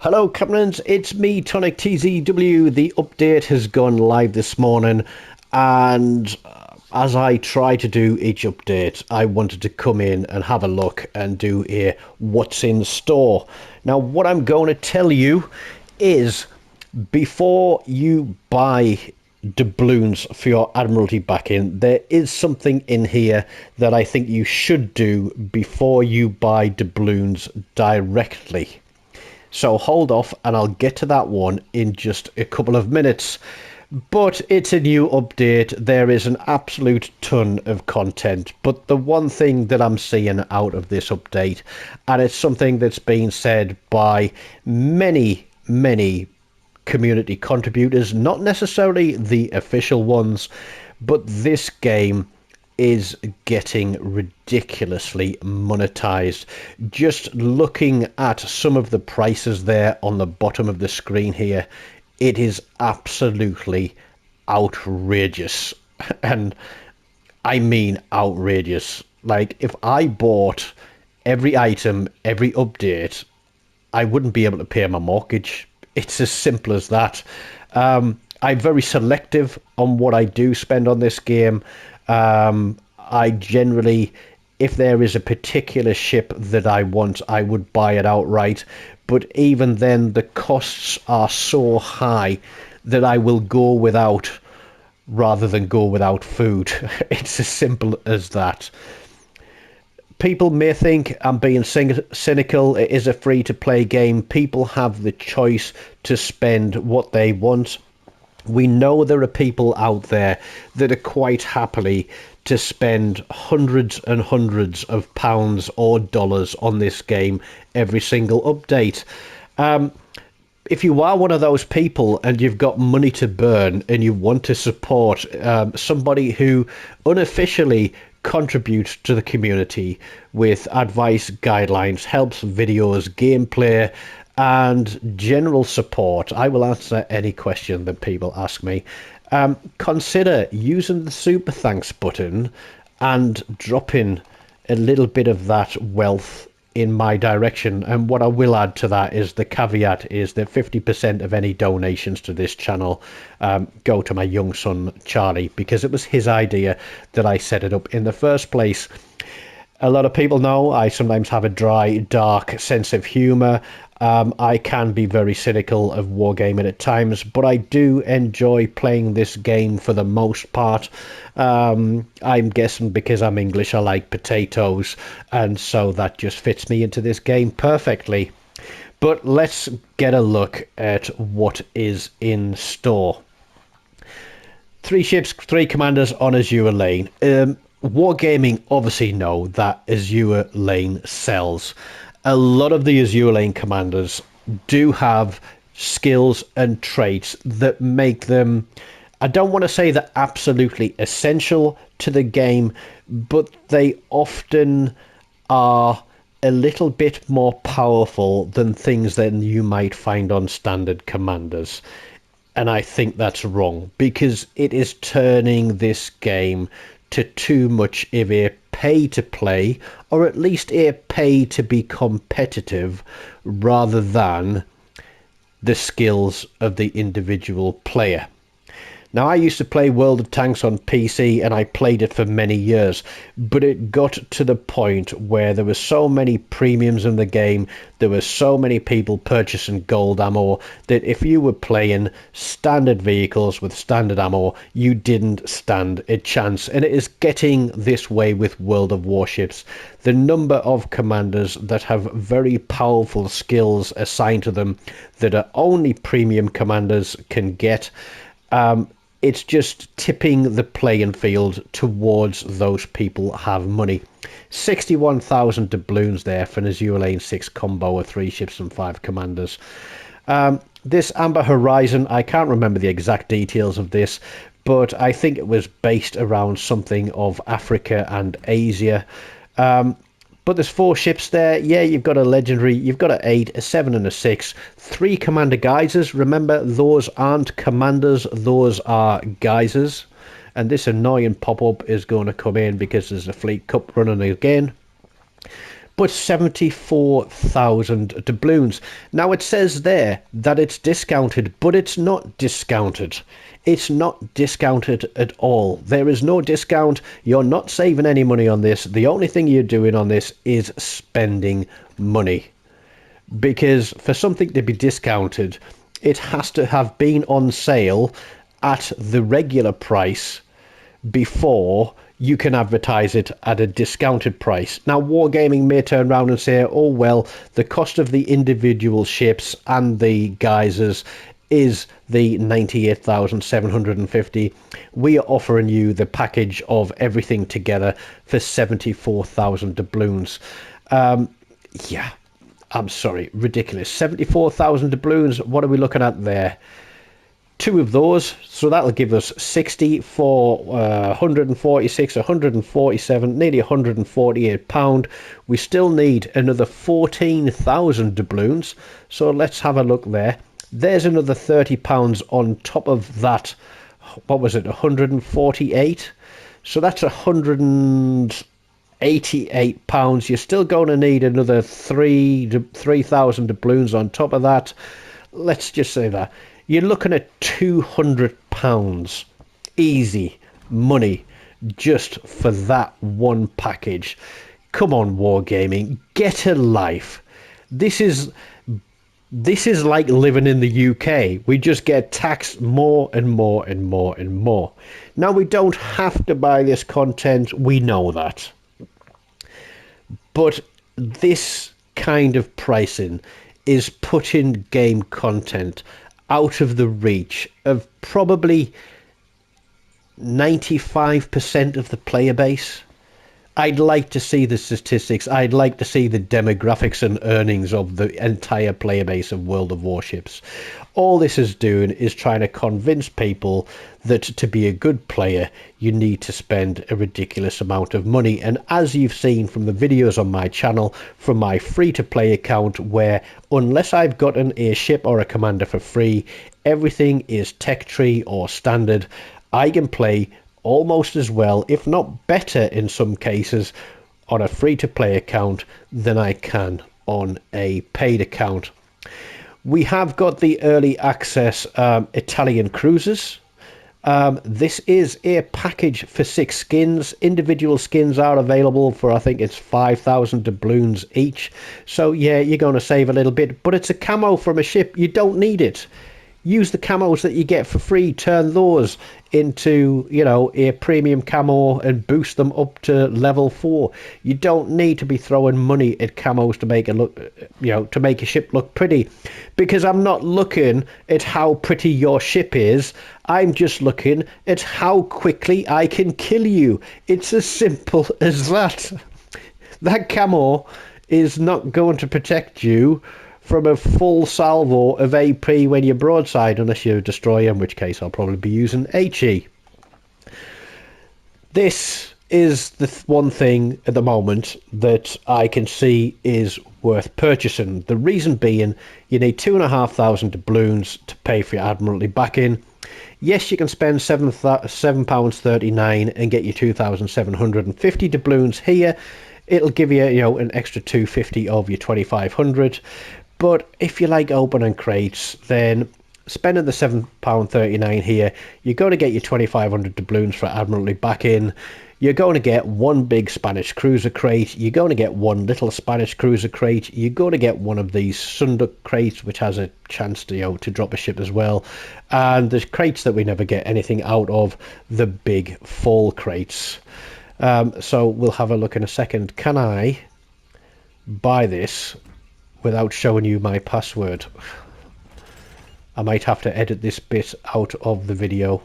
Hello, Captains. It's me, TONIK TZW. The update has gone live this morning, and as I try to do each update, I wanted to come in and have a look and do a what's in store. Now, what I'm going to tell you is before you buy doubloons for your Admiralty backing, there is something in here that I think you should do before you buy doubloons directly. So hold off and I'll get to that one in just a couple of minutes. But it's a new update. There is an absolute ton of content. But the one thing that I'm seeing out of this update, and it's something that's been said by many community contributors, not necessarily the official ones, but this game is getting ridiculously monetized. Just looking at some of the prices there on the bottom of the screen here, it is absolutely outrageous. And I mean outrageous. Like, if I bought every item, every update, I wouldn't be able to pay my mortgage. It's as simple as that. I'm very selective on what I do spend on this game. I generally, if there is a particular ship that I want, I would buy it outright. But even then, the costs are so high that I will go without rather than go without food. It's as simple as that. People may think I'm being cynical. It is a free-to-play game. People have the choice to spend what they want. We know there are people out there that are quite happily to spend hundreds and hundreds of pounds or dollars on this game every single update. If you are one of those people and you've got money to burn and you want to support somebody who unofficially contributes to the community with advice, guidelines, helps, videos, gameplay, and general support, I will answer any question that people ask me. Consider using the super thanks button and dropping a little bit of that wealth in my direction. And what I will add to that is the caveat is that 50% of any donations to this channel go to my young son Charlie, because it was his idea that I set it up in the first place. A lot of people know I sometimes have a dry, dark sense of humour. I can be very cynical of wargaming at times, but I do enjoy playing this game for the most part. I'm guessing because I'm English, I like potatoes, and so that just fits me into this game perfectly. But let's get a look at what is in store. 3 ships, 3 commanders on Azur Lane. Wargaming obviously know that Azur Lane sells. A lot of the Azur Lane commanders do have skills and traits that make them, I don't want to say they're absolutely essential to the game, but they often are a little bit more powerful than things that you might find on standard commanders. And I think that's wrong, because it is turning this game to too much of a pay to play, or at least a pay to be competitive, rather than the skills of the individual player. Now, I used to play World of Tanks on PC, and I played it for many years, but it got to the point where there were so many premiums in the game, there were so many people purchasing gold ammo, that if you were playing standard vehicles with standard ammo, you didn't stand a chance. And it is getting this way with World of Warships. The number of commanders that have very powerful skills assigned to them that are only premium commanders can get, it's just tipping the playing field towards those people have money. 61,000 doubloons there for an Azur Lane 6 combo of 3 ships and 5 commanders. This Amber Horizon, I can't remember the exact details of this, but I think it was based around something of Africa and Asia. But there's 4 ships there. Yeah, you've got a legendary, you've got an 8, a 7 and a 6. 3 commander geysers. Remember, those aren't commanders, those are geysers. And this annoying pop-up is going to come in because there's a Fleet Cup running again. but 74,000 doubloons. Now it says there that it's discounted, but it's not discounted. It's not discounted at all. There is no discount. You're not saving any money on this. The only thing you're doing on this is spending money. Because for something to be discounted, it has to have been on sale at the regular price before you can advertise it at a discounted price. Now, Wargaming may turn around and say, oh, well, the cost of the individual ships and the geysers is the 98,750. We are offering you the package of everything together for 74,000 doubloons. Yeah, I'm sorry, ridiculous. 74,000 doubloons, what are we looking at there? Two of those, so that'll give us 60 for 146, 147, nearly 148 pound. We still need another 14,000 doubloons, so let's have a look there. There's another 30 pounds on top of that. What was it, 148? So that's 188 pounds. You're still going to need another 3,000 doubloons on top of that. Let's just say that you're looking at 200 pounds easy money just for that one package. Come on, Wargaming, get a life. This is like living in the UK. We just get taxed more and more and more and more. Now, we don't have to buy this content, we know that. But this kind of pricing is putting game content out of the reach of probably 95% of the player base. I'd like to see the statistics. I'd like to see the demographics and earnings of the entire player base of World of Warships. All this is doing is trying to convince people that to be a good player, you need to spend a ridiculous amount of money. And as you've seen from the videos on my channel, from my free-to-play account, where unless I've gotten a ship or a commander for free, everything is tech tree or standard, I can play almost as well, if not better in some cases, on a free-to-play account than I can on a paid account. We have got the early access Italian cruisers. This is a package for 6 skins. Individual skins are available for, I think it's 5,000 doubloons each. So yeah, you're going to save a little bit, but it's a camo from a ship. You don't need it. Use the camos that you get for free, turn those into, you know, a premium camo and boost them up to level 4. You don't need to be throwing money at camos to make it look, you know, to make a ship look pretty. Because I'm not looking at how pretty your ship is. I'm just looking at how quickly I can kill you. It's as simple as that. That camo is not going to protect you from a full salvo of AP when you're broadside, unless you destroy, in which case I'll probably be using HE. This is the one thing at the moment that I can see is worth purchasing. The reason being, you need 2,500 doubloons to pay for your Admiralty backing. Yes, you can spend £7.39 and get your 2,750 doubloons here. It'll give you, you know, an extra 250 of your 2,500. But if you like opening crates, then spending the £7.39 here, you're going to get your 2,500 doubloons for Admiralty back in. You're going to get one big Spanish cruiser crate. You're going to get one little Spanish cruiser crate. You're going to get one of these Sunduck crates, which has a chance to, you know, to drop a ship as well. And there's crates that we never get anything out of, the big fall crates. So we'll have a look in a second. Can I buy this without showing you my password? I might have to edit this bit out of the video.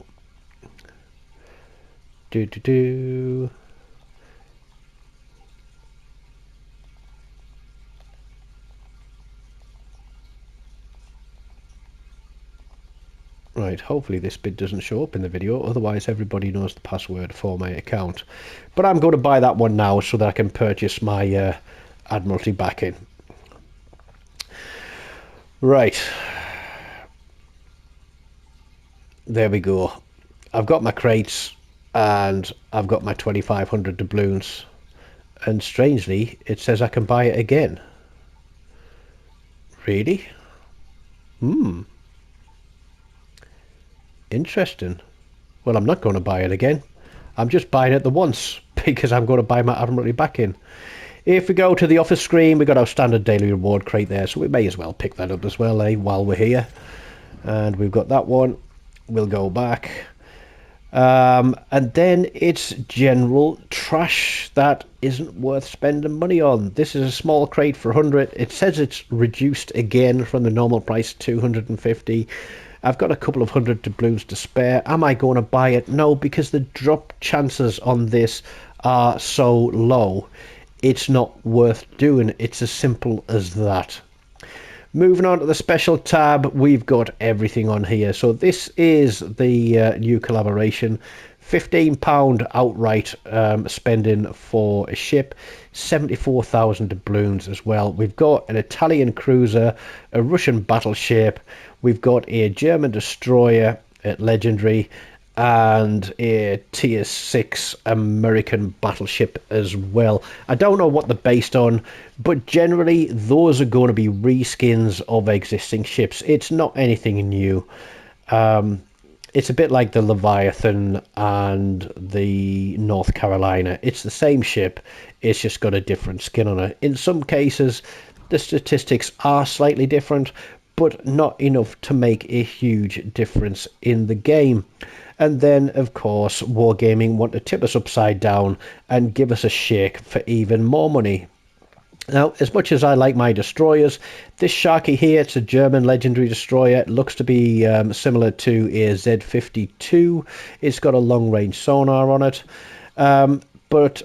Right, hopefully this bit doesn't show up in the video, otherwise everybody knows the password for my account. But I'm going to buy that one now so that I can purchase my Admiralty backing. Right, there we go. I've got my crates and I've got my 2,500 doubloons, And strangely, it says I can buy it again. Really? Interesting. Well, I'm not going to buy it again. I'm just buying it the once because I'm going to buy my Admiralty back in. If we go to the office screen, we've got our standard daily reward crate there, so we may as well pick that up as well, while we're here. And we've got that one. We'll go back. And then it's general trash that isn't worth spending money on. This is a small crate for 100. It says it's reduced again from the normal price 250. I've got a couple of hundred doubloons to spare. Am I going to buy it? No, because the drop chances on this are so low. It's not worth doing. It's as simple as that. Moving on to the special tab, we've got everything on here. So this is the new collaboration. £15 outright spending for a ship, 74,000 doubloons as well. We've got an Italian cruiser, a Russian battleship, we've got a German destroyer at Legendary, and a tier 6 American battleship as well. I don't know what they're based on, but generally those are going to be reskins of existing ships. It's not anything new. It's a bit like the Leviathan and the North Carolina. It's the same ship, it's just got a different skin on it. In some cases the statistics are slightly different, but not enough to make a huge difference in the game. And then, of course, Wargaming want to tip us upside down and give us a shake for even more money. Now, as much as I like my destroyers, this Sharky here, it's a German legendary destroyer. It looks to be similar to a Z-52. It's got a long-range sonar on it. But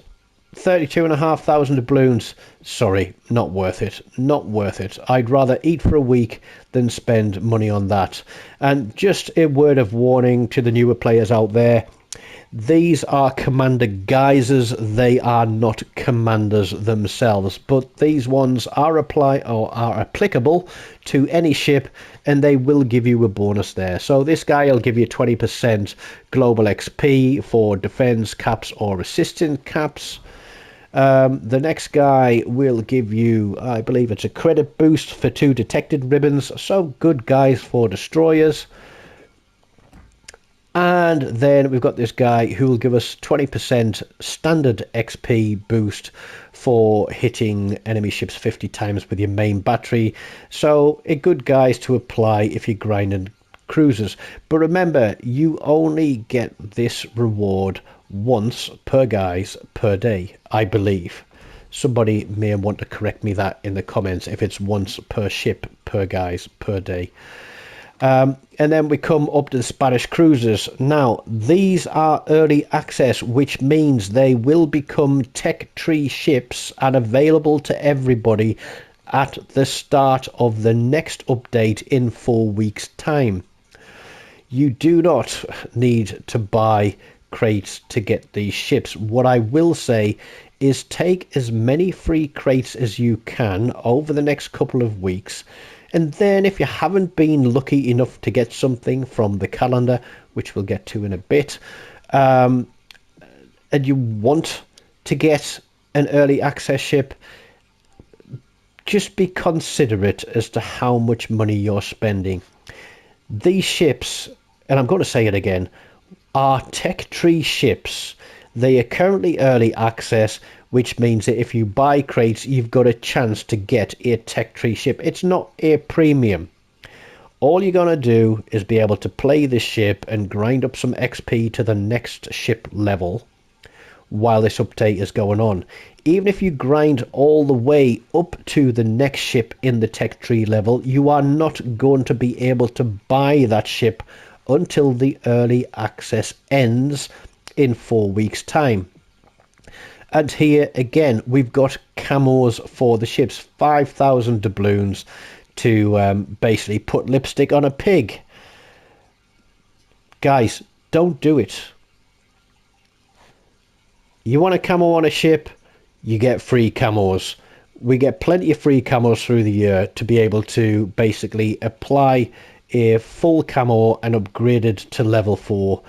32,500 doubloons, sorry, not worth it. Not worth it. I'd rather eat for a week than spend money on that. And just a word of warning to the newer players out there, these are commander guises, they are not commanders themselves, but these ones are applicable to any ship, and they will give you a bonus there. So this guy will give you 20% global XP for defense caps or assistant caps. The next guy will give you, I believe it's a credit boost for 2 detected ribbons, so good guys for destroyers. And then we've got this guy who will give us 20% standard XP boost for hitting enemy ships 50 times with your main battery. So a good guys to apply if you're grinding cruisers. But remember, you only get this reward once per guys per day, I believe. Somebody may want to correct me that in the comments if it's once per ship per guys per day. And then we come up to the Spanish cruisers. Now, these are early access, which means they will become tech tree ships and available to everybody at the start of the next update in 4 weeks' time. You do not need to buy crates to get these ships. What I will say is take as many free crates as you can over the next couple of weeks. And then if you haven't been lucky enough to get something from the calendar, which we'll get to in a bit, and you want to get an early access ship, just be considerate as to how much money you're spending. These ships, and I'm going to say it again, are tech tree ships. They are currently early access, which means that if you buy crates, you've got a chance to get a tech tree ship. It's not a premium. All you're going to do is be able to play this ship and grind up some XP to the next ship level while this update is going on. Even if you grind all the way up to the next ship in the tech tree level, you are not going to be able to buy that ship until the early access ends in 4 weeks' time. And here again, we've got camos for the ships, 5,000 doubloons to basically put lipstick on a pig. Guys, don't do it. You want a camo on a ship, you get free camos. We get plenty of free camos through the year to be able to basically apply a full camo and upgrade it to level 4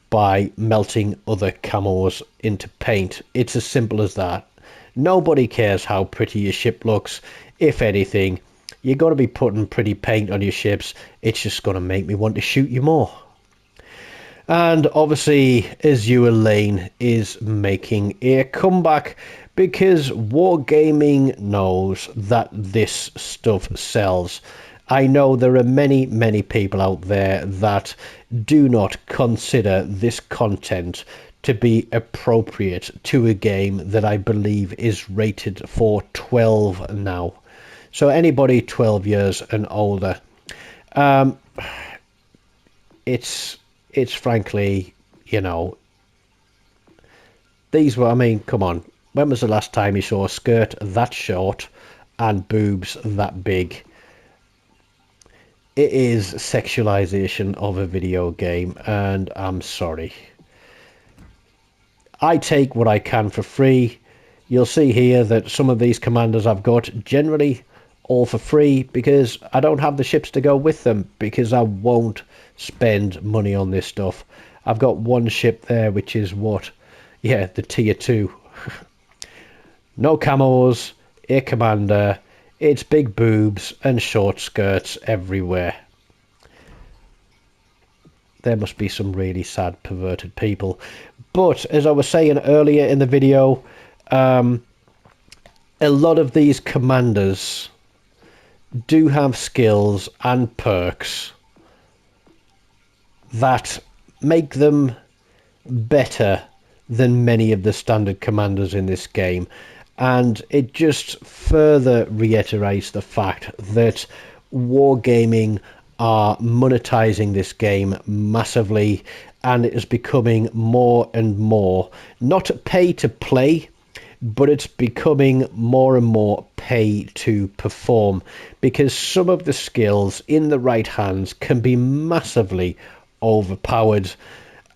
by melting other camos into paint. It's as simple as that. Nobody cares how pretty your ship looks. If anything, you're going to be putting pretty paint on your ships. It's just going to make me want to shoot you more. And obviously, Azur Lane is making a comeback because Wargaming knows that this stuff sells. I know there are many people out there that do not consider this content to be appropriate to a game that I believe is rated for 12 now. So anybody 12 years and older. It's frankly, you know, these were, I mean, come on. When was the last time you saw a skirt that short and boobs that big? It is sexualization of a video game, and I'm sorry. I take what I can for free. You'll see here that some of these commanders I've got generally all for free because I don't have the ships to go with them, because I won't spend money on this stuff. I've got one ship there, which is what? Yeah, the tier 2. No camos, a commander, it's big boobs and short skirts everywhere. There must be some really sad, perverted people. But, as I was saying earlier in the video, a lot of these commanders do have skills and perks that make them better than many of the standard commanders in this game. And it just further reiterates the fact that Wargaming are monetizing this game massively, and it is becoming more and more not pay to play, but it's becoming more and more pay to perform, because some of the skills in the right hands can be massively overpowered,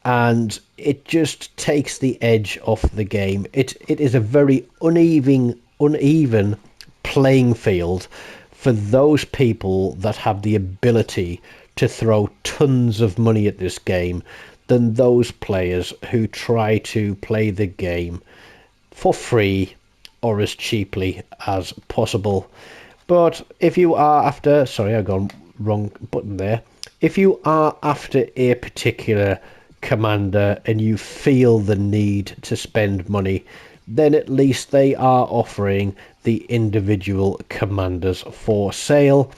and it just takes the edge off the game. It is a very uneven playing field for those people that have the ability to throw tons of money at this game than those players who try to play the game for free or as cheaply as possible. But if you are after, sorry, I've gone wrong button there. If you are after a particular commander and you feel the need to spend money, then at least they are offering the individual commanders for sale.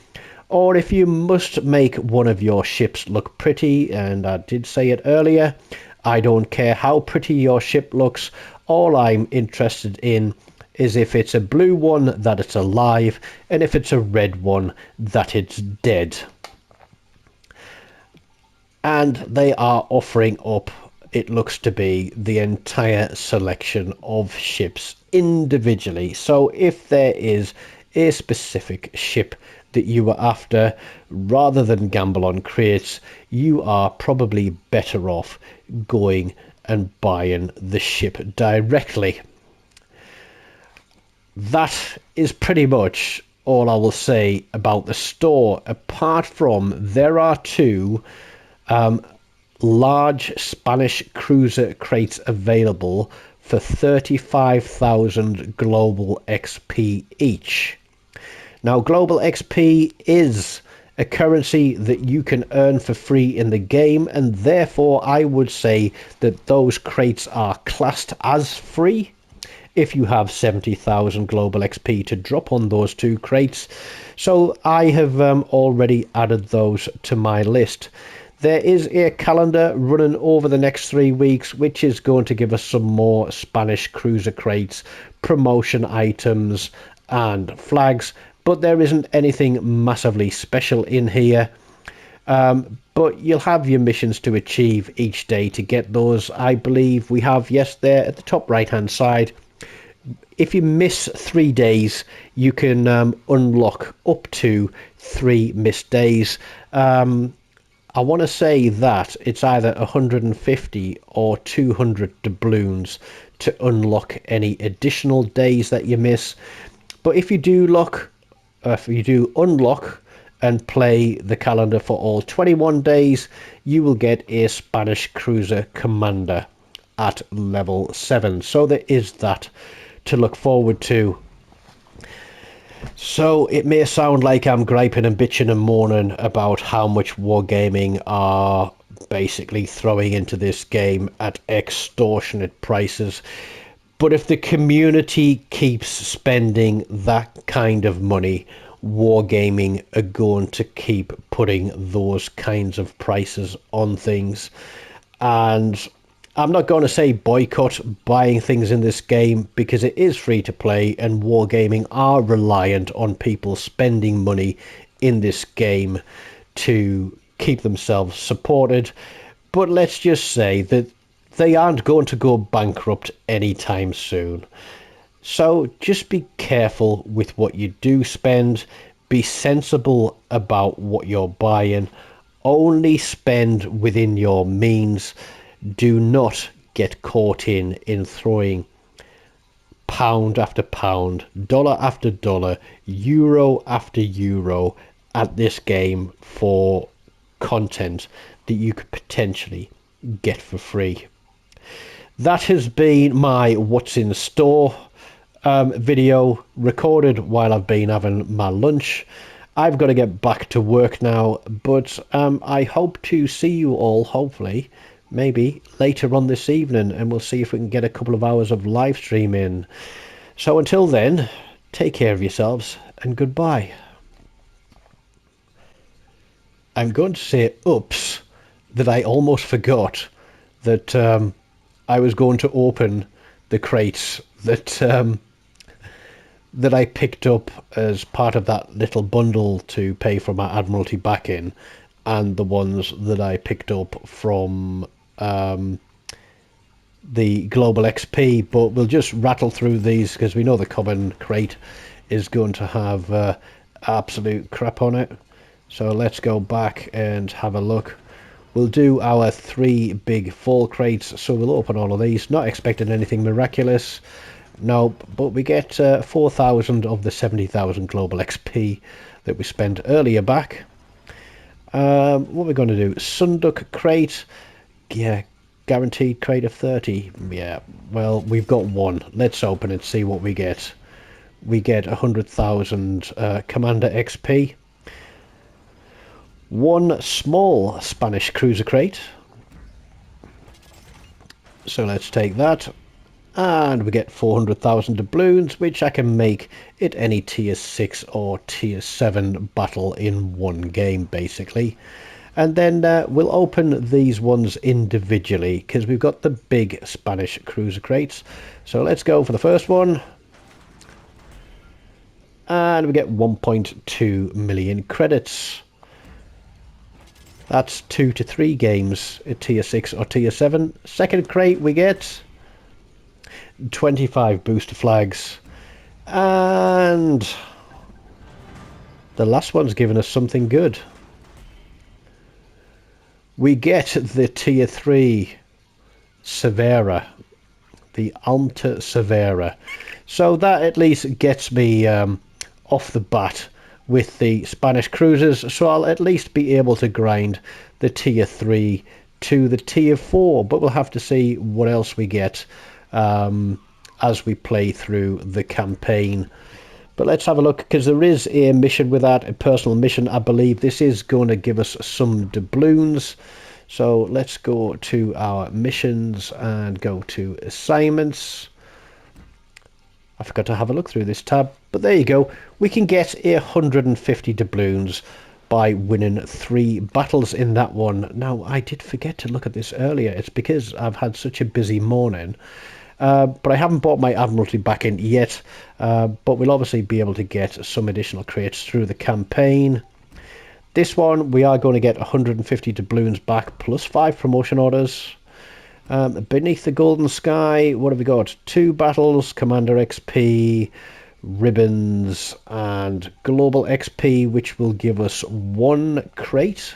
Or if you must make one of your ships look pretty, and I did say it earlier, I don't care how pretty your ship looks. All I'm interested in is if it's a blue one, that it's alive, and if it's a red one, that it's dead. And they are offering up, it looks to be, the entire selection of ships individually. So if there is a specific ship that you are after, rather than gamble on crates, you are probably better off going and buying the ship directly. That is pretty much all I will say about the store, apart from there are two large Spanish cruiser crates available for 35,000 global XP each. Now, global XP is a currency that you can earn for free in the game, and therefore I would say that those crates are classed as free if you have 70,000 global XP to drop on those two crates. So I have already added those to my list. There is a calendar running over the next 3 weeks, which is going to give us some more Spanish cruiser crates, promotion items, and flags. But there isn't anything massively special in here. But you'll have your missions to achieve each day to get those. I believe we have, yes, there at the top right-hand side. If you miss 3 days, you can unlock up to 3 missed days. I want to say that it's either 150 or 200 doubloons to unlock any additional days that you miss. But if you do unlock and play the calendar for all 21 days, you will get a Spanish cruiser commander at level 7. So there is that to look forward to. So it may sound like I'm griping and bitching and moaning about how much Wargaming are basically throwing into this game at extortionate prices. But if the community keeps spending that kind of money, Wargaming are going to keep putting those kinds of prices on things. And I'm not going to say boycott buying things in this game, because it is free to play and Wargaming are reliant on people spending money in this game to keep themselves supported. But let's just say that they aren't going to go bankrupt anytime soon. So just be careful with what you do spend. Be sensible about what you're buying. Only spend within your means. Do not get caught in throwing pound after pound, dollar after dollar, euro after euro at this game for content that you could potentially get for free. That has been my What's in Store video, recorded while I've been having my lunch. I've got to get back to work now, but I hope to see you all, hopefully, maybe later on this evening, and we'll see if we can get a couple of hours of live stream in. So until then, take care of yourselves and goodbye. I'm going to say oops, that I almost forgot that I was going to open the crates that that I picked up as part of that little bundle to pay for my Admiralty back-in, and the ones that I picked up from the Global XP. But we'll just rattle through these because we know the common crate is going to have absolute crap on it. So let's go back and have a look. We'll do our 3 big fall crates, so we'll open all of these, not expecting anything miraculous. No, but we get 4,000 of the 70,000 global XP that we spent earlier back. What we're going to do, Sunduck crate, yeah, guaranteed crate of 30. Yeah, well, we've got one. Let's open it, see what we get. We get 100,000 Commander XP. One small Spanish cruiser crate. So let's take that. And we get 400,000 doubloons, which I can make at any tier 6 or tier 7 battle in one game, basically. And then we'll open these ones individually, because we've got the big Spanish cruiser crates. So let's go for the first one. And we get 1.2 million credits. That's 2 to 3 games at tier 6 or tier 7. Second crate we get 25 booster flags, and the last one's given us something good. We get the tier 3 Severa, the Alta Severa, so that at least gets me off the bat with the Spanish cruisers, so I'll at least be able to grind the tier 3 to the tier 4, but we'll have to see what else we get as we play through the campaign. But let's have a look, because there is a mission with that, a personal mission. I believe this is going to give us some doubloons. So let's go to our missions and go to assignments. I forgot to have a look through this tab, but there you go. We can get 150 doubloons by winning 3 battles in that one. Now, I did forget to look at this earlier. It's because I've had such a busy morning. But I haven't bought my Admiralty back in yet. But we'll obviously be able to get some additional crates through the campaign. This one, we are going to get 150 doubloons back, plus 5 promotion orders. Beneath the Golden Sky, what have we got? 2 battles, Commander XP, ribbons, and Global XP, which will give us 1 crate.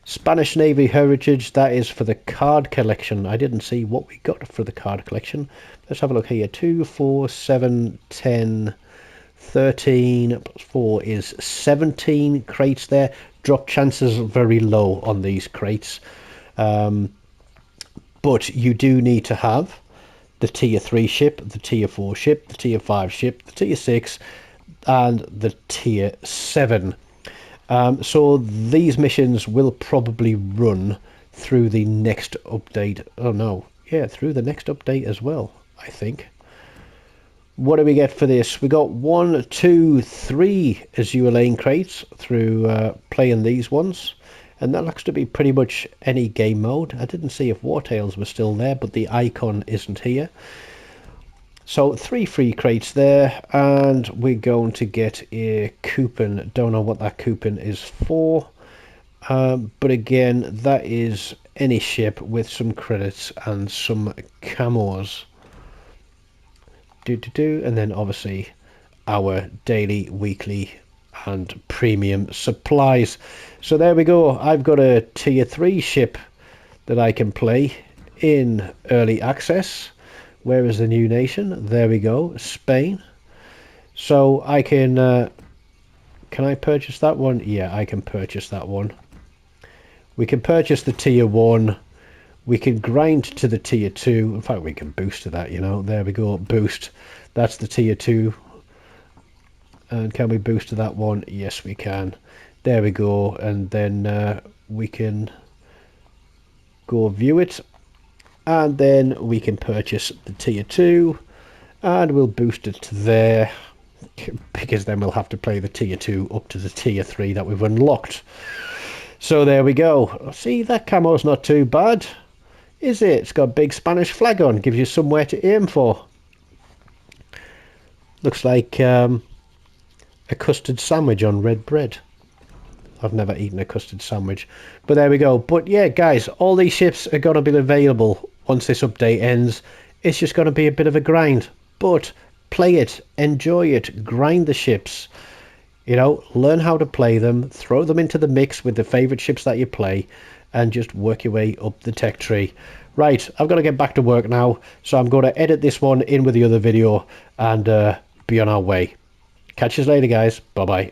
Spanish Navy Heritage, that is for the card collection. I didn't see what we got for the card collection. Let's have a look here. 2, 4, 7, 10, 13, plus 4 is 17 crates there. Drop chances are very low on these crates. But you do need to have the tier 3 ship, the tier 4 ship, the tier 5 ship, the tier 6, and the tier 7. So these missions will probably run through the next update. Oh no, yeah, through the next update as well, I think. What do we get for this? We got 1, 2, 3 Azur Lane crates through playing these ones. And that looks to be pretty much any game mode. I didn't see if Wartails were still there, but the icon isn't here. So 3 free crates there, and we're going to get a coupon. Don't know what that coupon is for. But again, that is any ship with some credits and some camos. And then obviously our daily, weekly and premium supplies. So there we go. I've got a tier 3 ship that I can play in early access. Where is the new nation? There we go, Spain. So I can I purchase that one? Yeah, I can purchase that one. We can purchase the tier 1. We can grind to the tier 2. In fact, we can boost to that, you know. There we go, boost. That's the tier 2. And can we boost to that one? Yes, we can. There we go. And then we can go view it. And then we can purchase the tier 2. And we'll boost it to there. Because then we'll have to play the tier 2 up to the tier 3 that we've unlocked. So there we go. See, that camo's not too bad, is it? It's got a big Spanish flag on. Gives you somewhere to aim for. Looks like a custard sandwich on red bread. I've never eaten a custard sandwich. But there we go. But yeah, guys, all these ships are going to be available once this update ends. It's just going to be a bit of a grind. But play it. Enjoy it. Grind the ships. You know, learn how to play them. Throw them into the mix with the favourite ships that you play. And just work your way up the tech tree. Right, I've got to get back to work now. So I'm going to edit this one in with the other video. And be on our way. Catch you later, guys. Bye-bye.